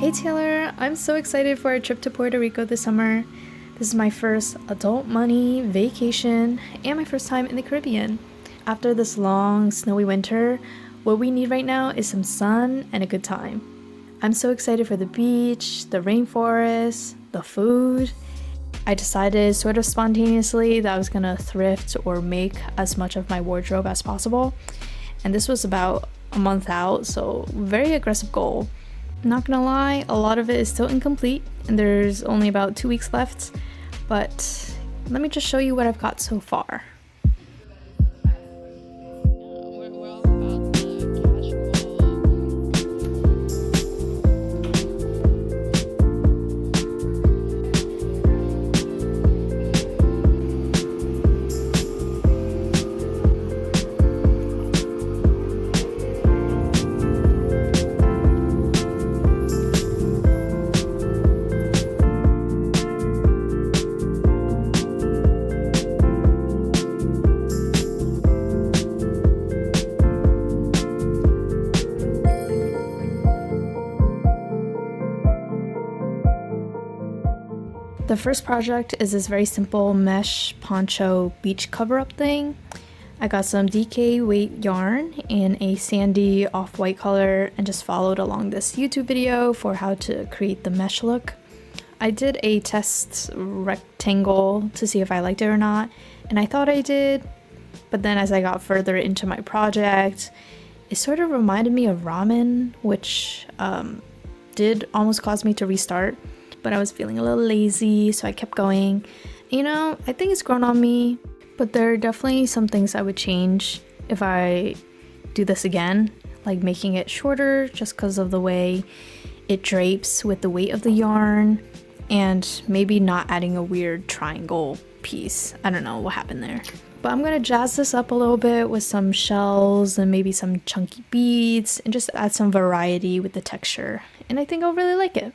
Hey Taylor, I'm so excited for our trip to Puerto Rico this summer. This is my first adult money vacation and my first time in the Caribbean. After this long, snowy winter, what we need right now is some sun and a good time. I'm so excited for the beach, the rainforest, the food. I decided sort of spontaneously that I was gonna thrift or make as much of my wardrobe as possible. And this was about a month out, so very aggressive goal. Not gonna lie, a lot of it is still incomplete and there's only about 2 weeks left, but let me just show you what I've got so far. The first project is this very simple mesh poncho beach cover-up thing. I got some DK weight yarn in a sandy off-white color and just followed along this YouTube video for how to create the mesh look. I did a test rectangle to see if I liked it or not, and I thought I did, but then as I got further into my project, it sort of reminded me of ramen, which did almost cause me to restart. But I was feeling a little lazy, so I kept going. You know, I think it's grown on me, but there are definitely some things I would change if I do this again, like making it shorter just because of the way it drapes with the weight of the yarn, and maybe not adding a weird triangle piece. I don't know what happened there. But I'm gonna jazz this up a little bit with some shells and maybe some chunky beads and just add some variety with the texture. And I think I'll really like it.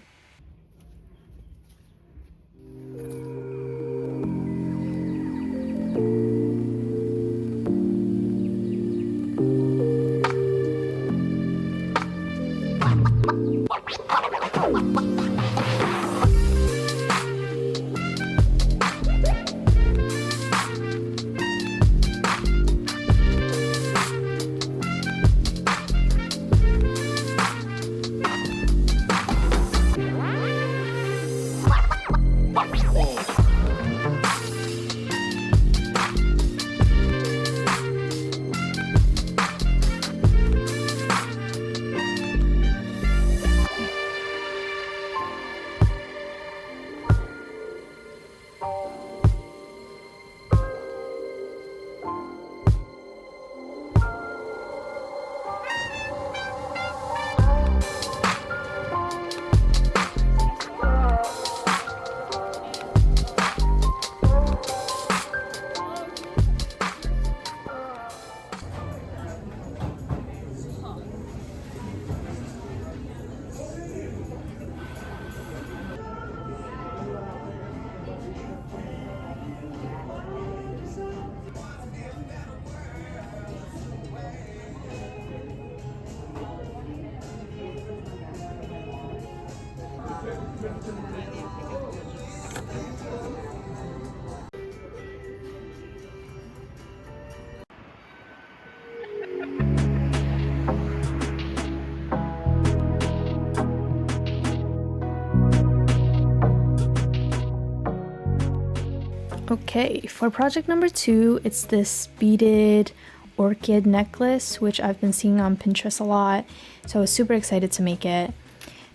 Okay, for project number 2, it's this beaded orchid necklace, which I've been seeing on Pinterest a lot, so I was super excited to make it.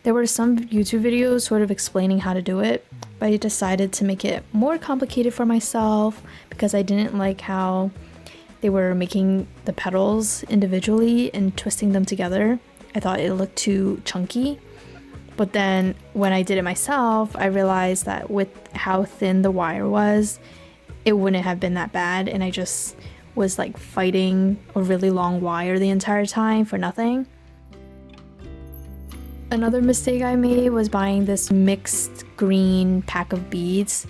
There were some YouTube videos sort of explaining how to do it, but I decided to make it more complicated for myself because I didn't like how they were making the petals individually and twisting them together. I thought it looked too chunky. But then when I did it myself, I realized that with how thin the wire was, it wouldn't have been that bad, and I just was like fighting a really long wire the entire time for nothing. Another mistake I made was buying this mixed green pack of beads,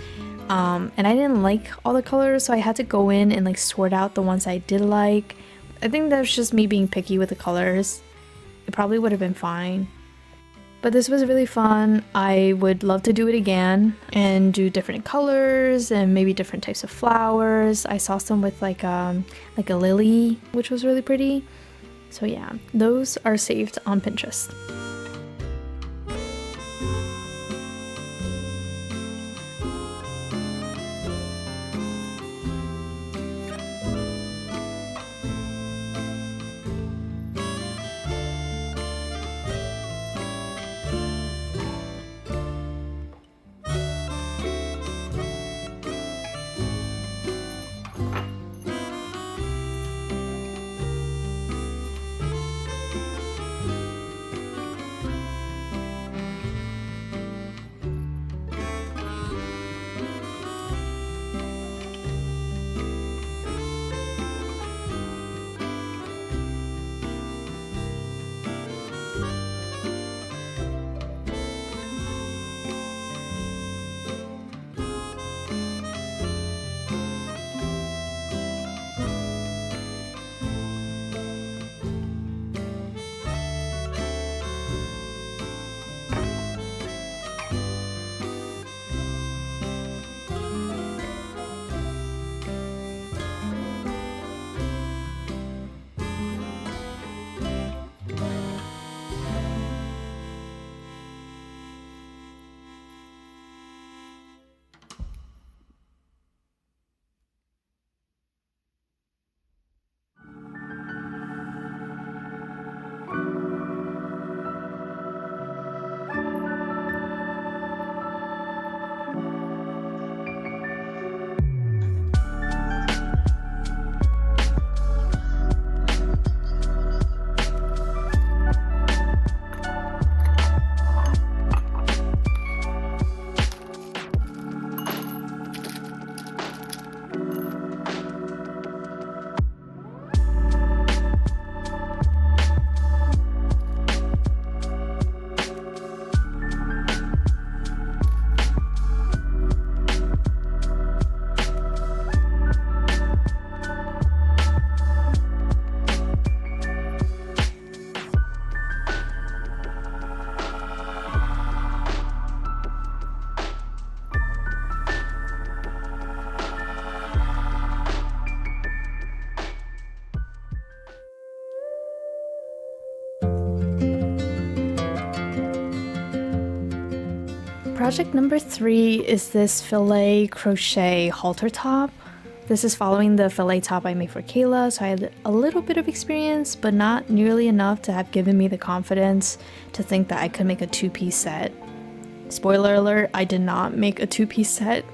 and I didn't like all the colors, so I had to go in and like sort out the ones I did like. I think that's just me being picky with the colors. It probably would have been fine. But this was really fun. I would love to do it again and do different colors and maybe different types of flowers. I saw some with like a lily, which was really pretty. So yeah, those are saved on Pinterest. Project number 3 is this fillet crochet halter top. This is following the fillet top I made for Kayla, so I had a little bit of experience, but not nearly enough to have given me the confidence to think that I could make a 2-piece set. Spoiler alert, I did not make a 2-piece set.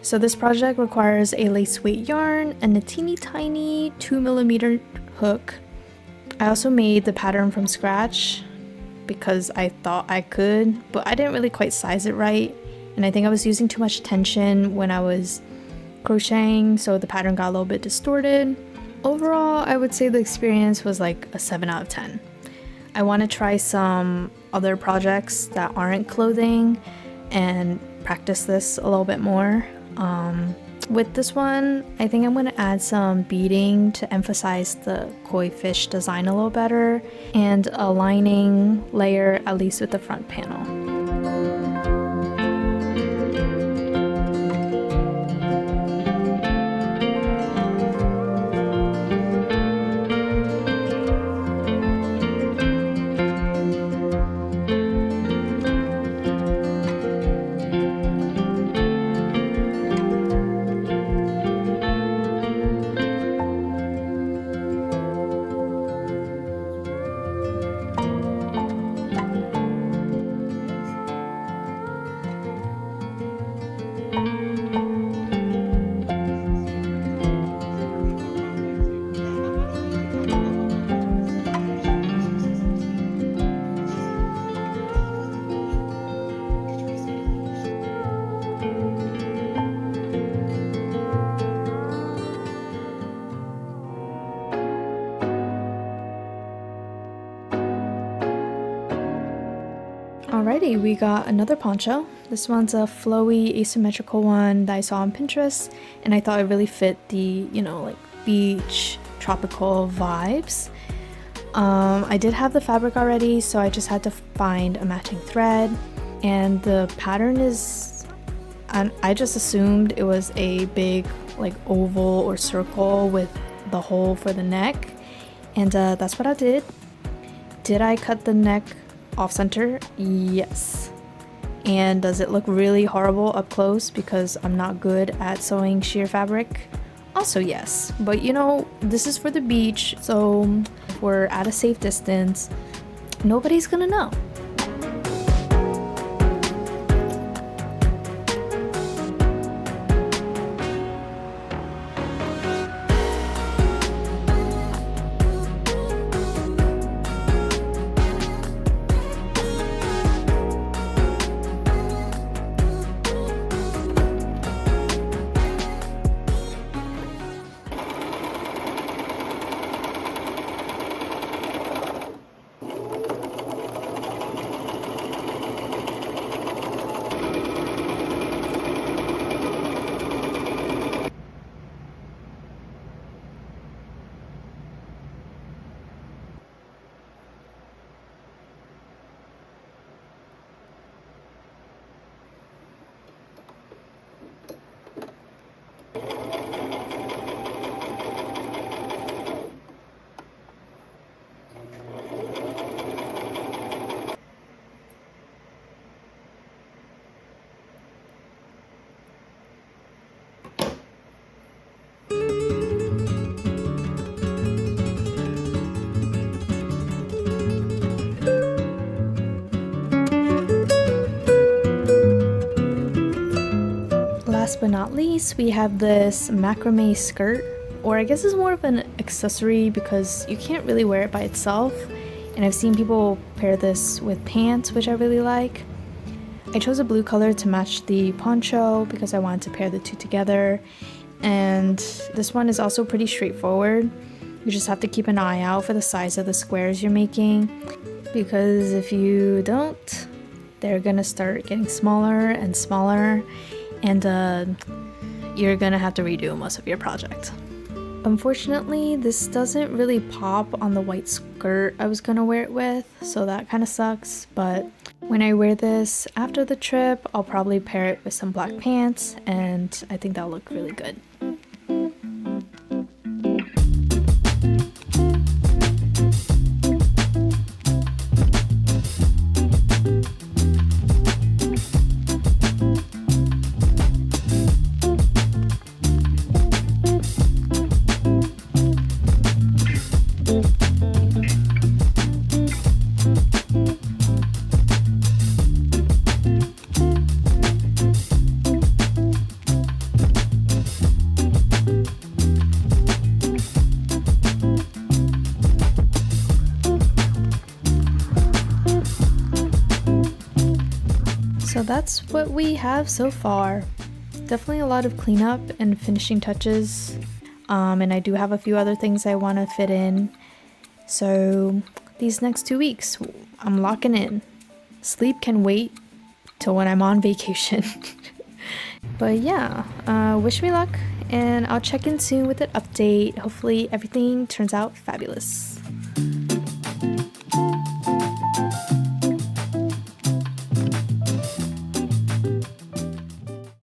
So this project requires a lace weight yarn and a teeny tiny 2mm hook. I also made the pattern from scratch because I thought I could, but I didn't really quite size it right, and I think I was using too much tension when I was crocheting, so the pattern got a little bit distorted. Overall, I would say the experience was like a 7 out of 10. I want to try some other projects that aren't clothing and practice this a little bit more. With this one, I think I'm going to add some beading to emphasize the koi fish design a little better, and a lining layer at least with the front panel. Alrighty, we got another poncho. This one's a flowy asymmetrical one that I saw on Pinterest, and I thought it really fit the, like beach tropical vibes. I did have the fabric already, so I just had to find a matching thread, and the pattern is, I just assumed it was a big like oval or circle with the hole for the neck, and that's what I did. Did I cut the neck off center? Yes. And does it look really horrible up close because I'm not good at sewing sheer fabric? Also yes, but you know, this is for the beach, so we're at a safe distance. Nobody's gonna know. Last but not least, we have this macrame skirt, or I guess it's more of an accessory because you can't really wear it by itself, and I've seen people pair this with pants, which I really like. I chose a blue color to match the poncho because I wanted to pair the two together, and this one is also pretty straightforward. You just have to keep an eye out for the size of the squares you're making, because if you don't, they're gonna start getting smaller and smaller, and you're gonna have to redo most of your project. Unfortunately, this doesn't really pop on the white skirt I was gonna wear it with, so that kind of sucks, but when I wear this after the trip, I'll probably pair it with some black pants, and I think that'll look really good. So that's what we have so far. Definitely a lot of cleanup and finishing touches, and I do have a few other things I want to fit in. So these next 2 weeks, I'm locking in. Sleep can wait till when I'm on vacation. But yeah, wish me luck, and I'll check in soon with an update. Hopefully everything turns out fabulous.